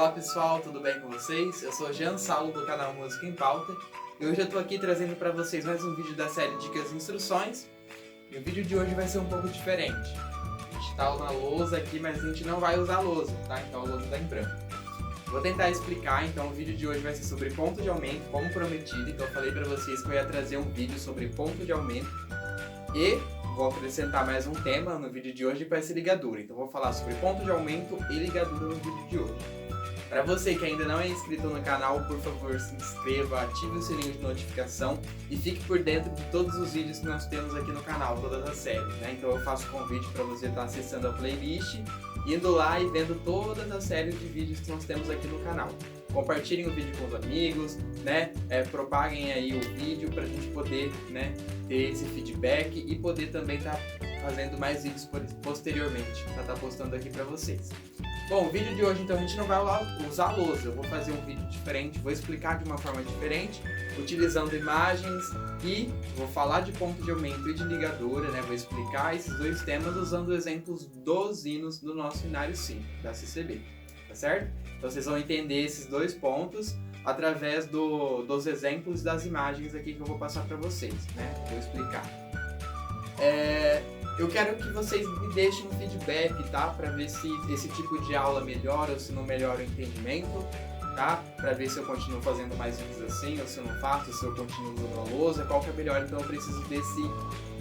Olá pessoal, tudo bem com vocês? Eu sou Jean Saulo do canal Música em Pauta e hoje eu tô aqui trazendo para vocês mais um vídeo da série Dicas e Instruções. E o vídeo de hoje vai ser um pouco diferente. A gente tá na lousa aqui, mas a gente não vai usar a lousa, tá? Então a lousa tá em branco. Vou tentar explicar, então o vídeo de hoje vai ser sobre ponto de aumento, como prometido. Então eu falei para vocês que eu ia trazer um vídeo sobre ponto de aumento e vou acrescentar mais um tema no vídeo de hoje que vai ser ligadura. Então vou falar sobre ponto de aumento e ligadura no vídeo de hoje. Para você que ainda não é inscrito no canal, por favor se inscreva, ative o sininho de notificação e fique por dentro de todos os vídeos que nós temos aqui no canal, todas as séries, né? Então eu faço convite para você estar acessando a playlist, indo lá e vendo todas as séries de vídeos que nós temos aqui no canal. Compartilhem o vídeo com os amigos, né? Propaguem aí o vídeo para a gente poder, né, ter esse feedback e poder também estar fazendo mais vídeos posteriormente para estar postando aqui para vocês. Bom, o vídeo de hoje então a gente não vai usar lousa, eu vou fazer um vídeo diferente, vou explicar de uma forma diferente, utilizando imagens e vou falar de ponto de aumento e de ligadura, né? Vou explicar esses dois temas usando exemplos dos hinos do nosso Inário 5, da CCB, tá certo? Então vocês vão entender esses dois pontos através dos exemplos das imagens aqui que eu vou passar para vocês, né? Vou explicar. Eu quero que vocês me deixem um feedback, tá? Para ver se esse tipo de aula melhora ou se não melhora o entendimento, tá? Para ver se eu continuo fazendo mais vídeos assim ou se eu não faço, se eu continuo usando a lousa, qual que é melhor. Então eu preciso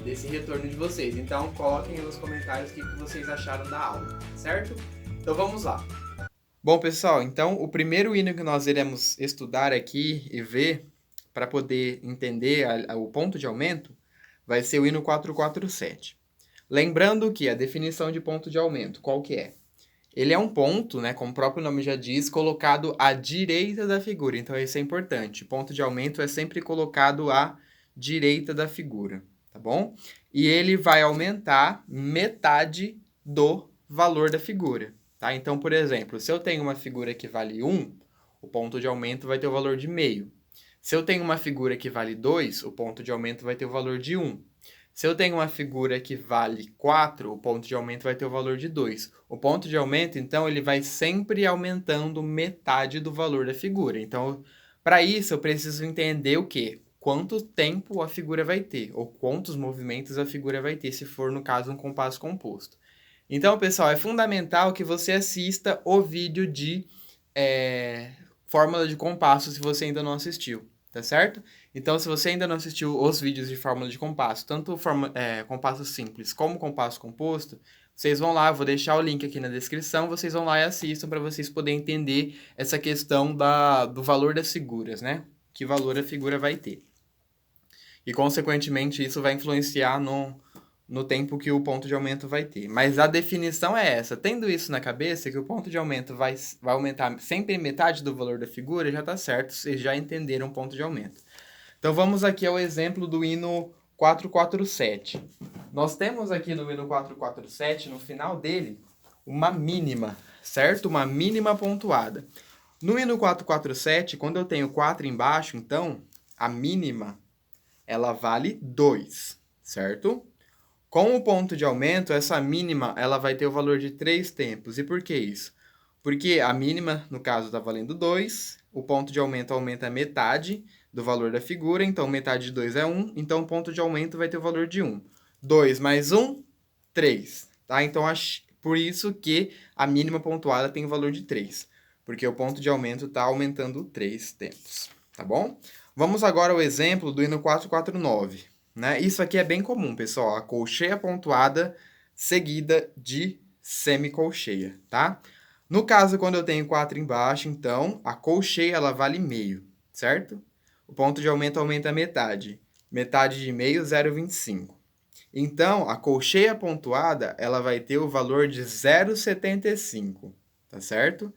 desse retorno de vocês. Então coloquem nos comentários o que vocês acharam da aula, certo? Então vamos lá. Bom, pessoal, então o primeiro hino que nós iremos estudar aqui e ver para poder entender o ponto de aumento vai ser o hino 447. Lembrando que a definição de ponto de aumento, qual que é? Ele é um ponto, né, como o próprio nome já diz, colocado à direita da figura. Então isso é importante. O ponto de aumento é sempre colocado à direita da figura, tá bom? E ele vai aumentar metade do valor da figura, tá? Então, por exemplo, se eu tenho uma figura que vale 1, o ponto de aumento vai ter o valor de meio. Se eu tenho uma figura que vale 2, o ponto de aumento vai ter o valor de 1. Se eu tenho uma figura que vale 4, o ponto de aumento vai ter o valor de 2. O ponto de aumento, então, ele vai sempre aumentando metade do valor da figura. Então, para isso, eu preciso entender o quê? Quanto tempo a figura vai ter, ou quantos movimentos a figura vai ter, se for, no caso, um compasso composto. Então, pessoal, é fundamental que você assista o vídeo de fórmula de compasso, se você ainda não assistiu, tá certo? Então, se você ainda não assistiu os vídeos de fórmula de compasso, tanto compasso simples como compasso composto, vocês vão lá, eu vou deixar o link aqui na descrição, vocês vão lá e assistam para vocês poderem entender essa questão do valor das figuras, né? Que valor a figura vai ter. E, consequentemente, isso vai influenciar no tempo que o ponto de aumento vai ter. Mas a definição é essa. Tendo isso na cabeça, que o ponto de aumento vai aumentar sempre metade do valor da figura, já está certo, vocês já entenderam o ponto de aumento. Então vamos aqui ao exemplo do hino 447. Nós temos aqui no hino 447, no final dele, uma mínima, certo? Uma mínima pontuada. No hino 447, quando eu tenho 4 embaixo, então, a mínima, ela vale 2, certo? Com o ponto de aumento, essa mínima, ela vai ter o valor de 3 tempos. E por que isso? Porque a mínima, no caso, está valendo 2, o ponto de aumento aumenta metade do valor da figura, então metade de 2 é 1, então o ponto de aumento vai ter o valor de 1. 2 mais 1, 3. Tá? Então, por isso que a mínima pontuada tem o valor de 3, porque o ponto de aumento está aumentando 3 tempos. Tá bom? Vamos agora ao exemplo do hino 449. Né? Isso aqui é bem comum, pessoal. A colcheia pontuada seguida de semicolcheia, tá? No caso, quando eu tenho 4 embaixo, então, a colcheia ela vale meio, certo? O ponto de aumento aumenta a metade. Metade de meio, 0,25. Então, a colcheia pontuada, ela vai ter o valor de 0,75, tá certo?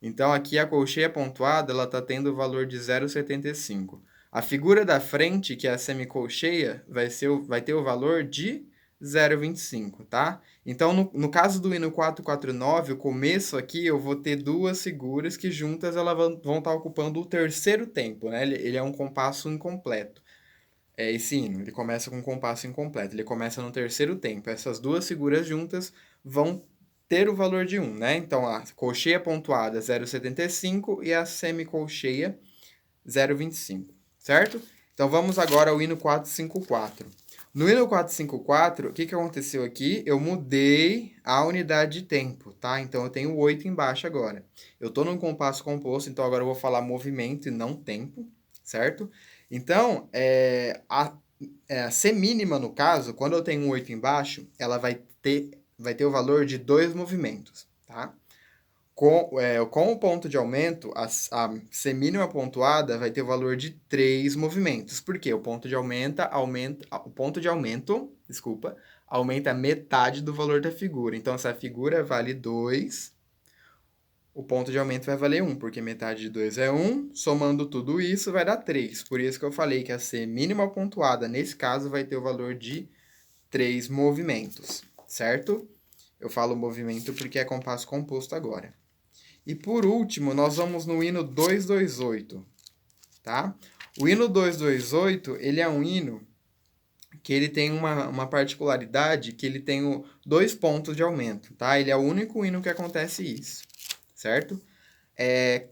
Então, aqui a colcheia pontuada, ela está tendo o valor de 0,75. A figura da frente, que é a semicolcheia, vai ter o valor de 0,25, tá? Então, no caso do hino 449, o começo aqui, eu vou ter duas figuras que juntas elas vão estar ocupando o terceiro tempo, né? Ele é um compasso incompleto. Esse hino, ele começa com um compasso incompleto, ele começa no terceiro tempo. Essas duas figuras juntas vão ter o valor de 1, né? Então, a colcheia pontuada 0,75 e a semicolcheia 0,25, certo? Então, vamos agora ao hino 454. No hino 454, o que aconteceu aqui? Eu mudei a unidade de tempo, tá? Então, eu tenho 8 embaixo agora. Eu estou num compasso composto, então agora eu vou falar movimento e não tempo, certo? Então, a semínima, no caso, quando eu tenho um 8 embaixo, ela vai ter o valor de 2 movimentos, tá? Com o ponto de aumento, a semínima pontuada vai ter o valor de 3 movimentos. Por quê? O ponto de aumento, aumenta metade do valor da figura. Então, se a figura vale 2, o ponto de aumento vai valer 1, porque metade de 2 é 1, somando tudo isso vai dar 3. Por isso que eu falei que a semínima pontuada, nesse caso, vai ter o valor de 3 movimentos, certo? Eu falo movimento porque é compasso composto agora. E por último, nós vamos no hino 228, tá? O hino 228, ele é um hino que ele tem uma particularidade, que ele tem 2 pontos de aumento, tá? Ele é o único hino que acontece isso, certo?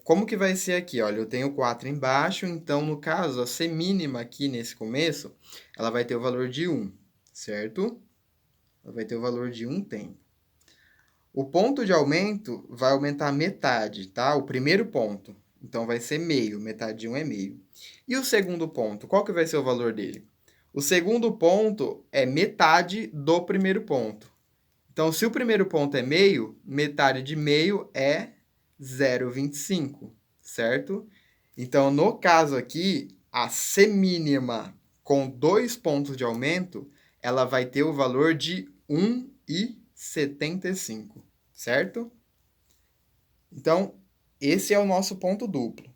Como que vai ser aqui? Olha, eu tenho 4 embaixo, então, no caso, a semínima aqui nesse começo, ela vai ter o valor de 1, certo? Ela vai ter o valor de 1 tempo. O ponto de aumento vai aumentar metade, tá? O primeiro ponto. Então, vai ser meio. Metade de 1 é meio. E o segundo ponto? Qual que vai ser o valor dele? O segundo ponto é metade do primeiro ponto. Então, se o primeiro ponto é meio, metade de meio é 0,25, certo? Então, no caso aqui, a semínima com 2 pontos de aumento, ela vai ter o valor de 1,75, certo? Então, esse é o nosso ponto duplo.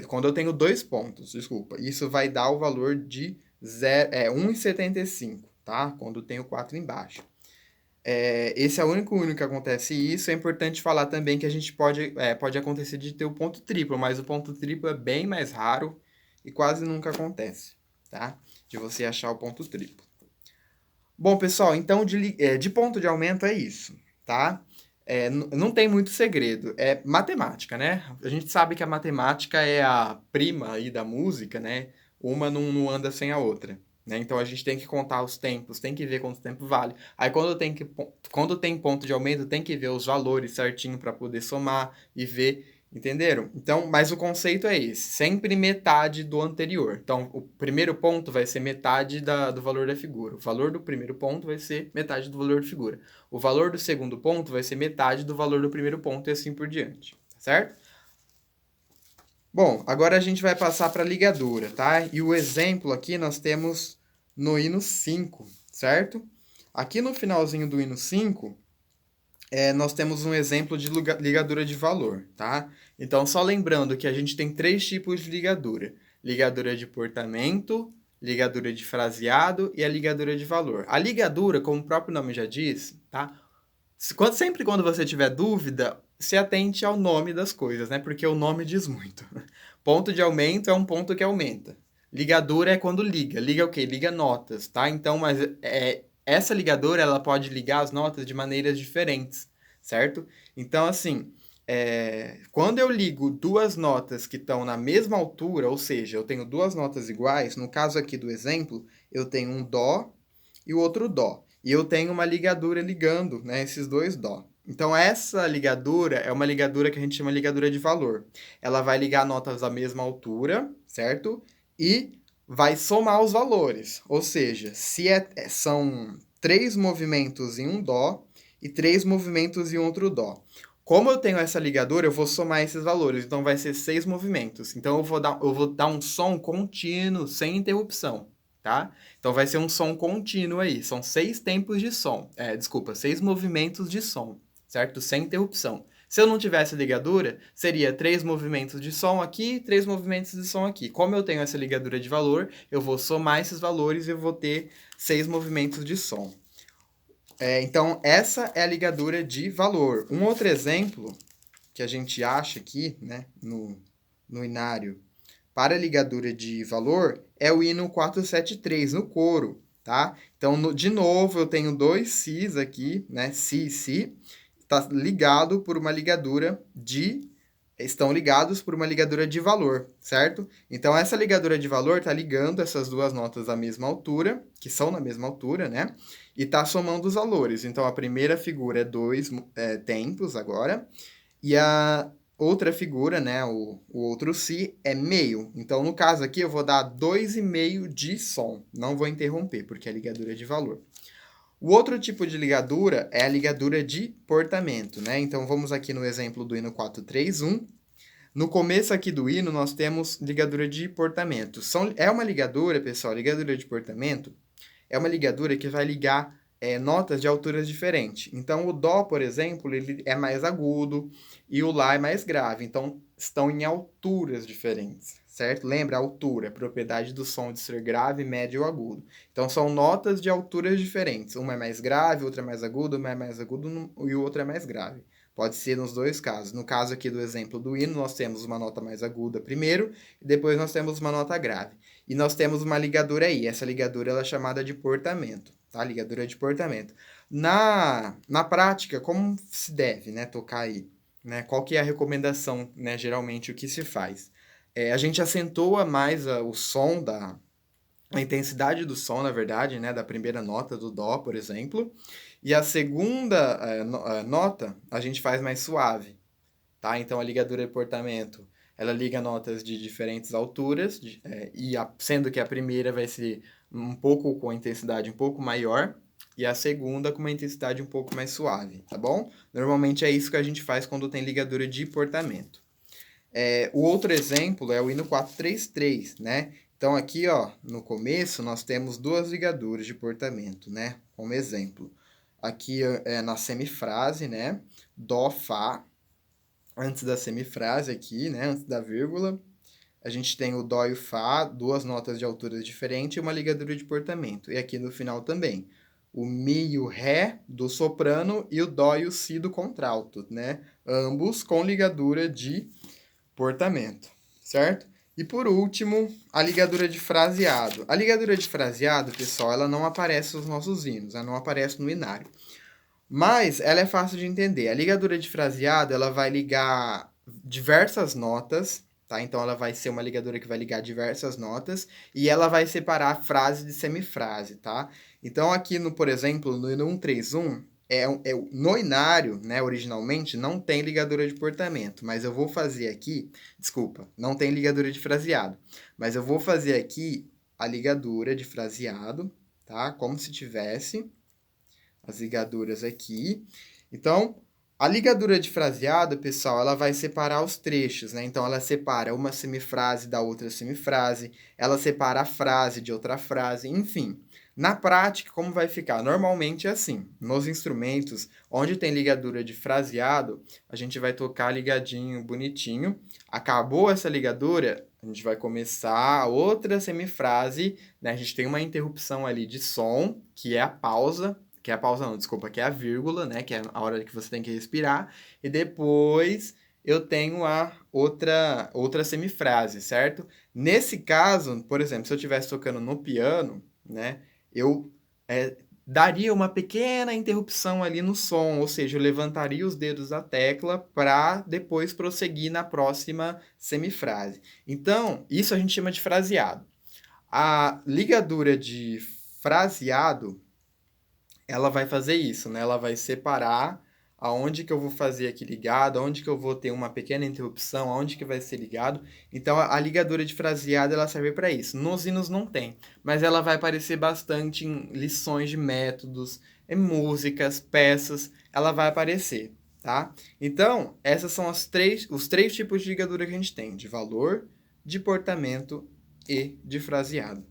Quando eu tenho 2 pontos, desculpa, isso vai dar o valor de 1,75, tá? Quando eu tenho 4 embaixo. Esse é o único hino que acontece isso. É importante falar também que a gente pode acontecer de ter o ponto triplo, mas o ponto triplo é bem mais raro e quase nunca acontece, tá? De você achar o ponto triplo. Bom, pessoal, então de ponto de aumento é isso, tá? Não tem muito segredo, é matemática, né? A gente sabe que a matemática é a prima aí da música, né? Uma não anda sem a outra, né? Então a gente tem que contar os tempos, tem que ver quanto tempo vale. Aí quando tem ponto de aumento, tem que ver os valores certinho para poder somar e ver. Entenderam? Então, mas o conceito é esse, sempre metade do anterior. Então, o primeiro ponto vai ser metade do valor da figura. O valor do primeiro ponto vai ser metade do valor da figura. O valor do segundo ponto vai ser metade do valor do primeiro ponto e assim por diante, certo? Bom, agora a gente vai passar para a ligadura, tá? E o exemplo aqui nós temos no hino 5, certo? Aqui no finalzinho do hino 5, nós temos um exemplo de ligadura de valor, tá? Então, só lembrando que a gente tem 3 tipos de ligadura. Ligadura de portamento, ligadura de fraseado e a ligadura de valor. A ligadura, como o próprio nome já diz, tá? Sempre quando você tiver dúvida, se atente ao nome das coisas, né? Porque o nome diz muito. Ponto de aumento é um ponto que aumenta. Ligadura é quando liga. Liga o quê? Liga notas, tá? Então, mas essa ligadura, ela pode ligar as notas de maneiras diferentes, certo? Então, assim, quando eu ligo 2 notas que estão na mesma altura, ou seja, eu tenho 2 notas iguais, no caso aqui do exemplo, eu tenho um dó e o outro dó. E eu tenho uma ligadura ligando, né, esses 2 dó. Então, essa ligadura é uma ligadura que a gente chama de ligadura de valor. Ela vai ligar notas da mesma altura, certo? E vai somar os valores. Ou seja, se são 3 movimentos em um dó e 3 movimentos em outro dó. Como eu tenho essa ligadura, eu vou somar esses valores. Então, vai ser 6 movimentos. Então, eu vou dar um som contínuo, sem interrupção, tá? Então, vai ser um som contínuo aí. São 6 tempos de som. 6 movimentos de som, certo? Sem interrupção. Se eu não tivesse ligadura, seria 3 movimentos de som aqui, 3 movimentos de som aqui. Como eu tenho essa ligadura de valor, eu vou somar esses valores e eu vou ter 6 movimentos de som. Então, essa é a ligadura de valor. Um outro exemplo que a gente acha aqui, né, no inário, para a ligadura de valor, é o hino 473, no coro, tá? Então, de novo, eu tenho 2 Sis aqui, né, Si e Si. estão ligados por uma ligadura de valor, certo? Então, essa ligadura de valor está ligando essas duas notas à mesma altura, que são na mesma altura, né? E está somando os valores. Então, a primeira figura é 2 tempos agora, e a outra figura, né, o outro si, é meio. Então, no caso aqui, eu vou dar 2,5 de som. Não vou interromper, porque é ligadura de valor. O outro tipo de ligadura é a ligadura de portamento, né? Então, vamos aqui no exemplo do hino 431. No começo aqui do hino, nós temos ligadura de portamento. É uma ligadura, pessoal, ligadura de portamento é uma ligadura que vai ligar notas de alturas diferentes. Então, o Dó, por exemplo, ele é mais agudo e o Lá é mais grave. Então, estão em alturas diferentes, certo? Lembra, a altura, a propriedade do som de ser grave, médio ou agudo. Então, são notas de alturas diferentes. Uma é mais grave, outra é mais aguda, uma é mais aguda e o outro é mais grave. Pode ser nos dois casos. No caso aqui do exemplo do hino, nós temos uma nota mais aguda primeiro, e depois nós temos uma nota grave. E nós temos uma ligadura aí. Essa ligadura ela é chamada de portamento, tá? Ligadura de portamento. Na prática, como se deve, né, tocar aí? Né? Qual que é a recomendação, né, geralmente, o que se faz? A gente acentua mais o som a intensidade do som, na verdade, né, da primeira nota do Dó, por exemplo, e a segunda nota a gente faz mais suave, tá? Então a ligadura de portamento, ela liga notas de diferentes alturas, sendo que a primeira vai ser um pouco com a intensidade um pouco maior, e a segunda com uma intensidade um pouco mais suave, tá bom? Normalmente é isso que a gente faz quando tem ligadura de portamento. O outro exemplo é o hino 433, né? Então, aqui, ó, no começo, nós temos duas ligaduras de portamento, né? Como exemplo. Aqui na semifrase, né? Dó, Fá. Antes da semifrase aqui, né? Antes da vírgula. A gente tem o Dó e o Fá, duas notas de alturas diferentes e uma ligadura de portamento. E aqui no final também. O Mi e o Ré do soprano e o Dó e o Si do contralto, né? Ambos com ligadura de portamento, certo? E por último, a ligadura de fraseado. A ligadura de fraseado, pessoal, ela não aparece nos nossos hinos, ela não aparece no inário. Mas ela é fácil de entender. A ligadura de fraseado, ela vai ligar diversas notas, tá? Então ela vai ser uma ligadura que vai ligar diversas notas e ela vai separar frase de semifrase, tá? Então aqui por exemplo, no hino 131, no inário, né, originalmente, não tem ligadura de portamento, mas eu vou fazer aqui, não tem ligadura de fraseado, mas eu vou fazer aqui a ligadura de fraseado, tá? Como se tivesse as ligaduras aqui. Então, a ligadura de fraseado, pessoal, ela vai separar os trechos, né? Então, ela separa uma semifrase da outra semifrase, ela separa a frase de outra frase, enfim. Na prática, como vai ficar? Normalmente é assim. Nos instrumentos, onde tem ligadura de fraseado, a gente vai tocar ligadinho, bonitinho. Acabou essa ligadura, a gente vai começar outra semifrase, né? A gente tem uma interrupção ali de som, que é a pausa. Que é a pausa não, desculpa, que é a vírgula, né? Que é a hora que você tem que respirar. E depois eu tenho a outra semifrase, certo? Nesse caso, por exemplo, se eu estivesse tocando no piano, né? Eu daria uma pequena interrupção ali no som, ou seja, eu levantaria os dedos da tecla para depois prosseguir na próxima semifrase. Então, isso a gente chama de fraseado. A ligadura de fraseado, ela vai fazer isso, né? Ela vai separar aonde que eu vou fazer aqui ligado, aonde que eu vou ter uma pequena interrupção, aonde que vai ser ligado. Então, a ligadura de fraseado, ela serve para isso. Nos hinos não tem, mas ela vai aparecer bastante em lições de métodos, em músicas, peças, ela vai aparecer, tá? Então, esses são os três tipos de ligadura que a gente tem, de valor, de portamento e de fraseado.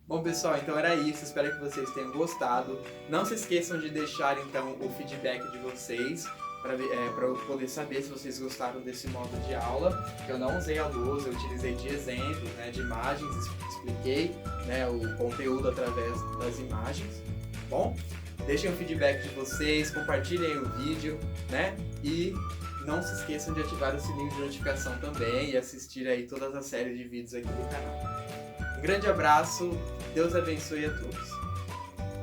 Bom, pessoal, então era isso. Espero que vocês tenham gostado. Não se esqueçam de deixar, então, o feedback de vocês para eu poder saber se vocês gostaram desse modo de aula. Eu não usei a lousa, eu utilizei de exemplos, né, de imagens, expliquei, né, o conteúdo através das imagens. Bom, deixem o feedback de vocês, compartilhem o vídeo, né, e não se esqueçam de ativar o sininho de notificação também e assistir aí todas as séries de vídeos aqui do canal. Um grande abraço, Deus abençoe a todos.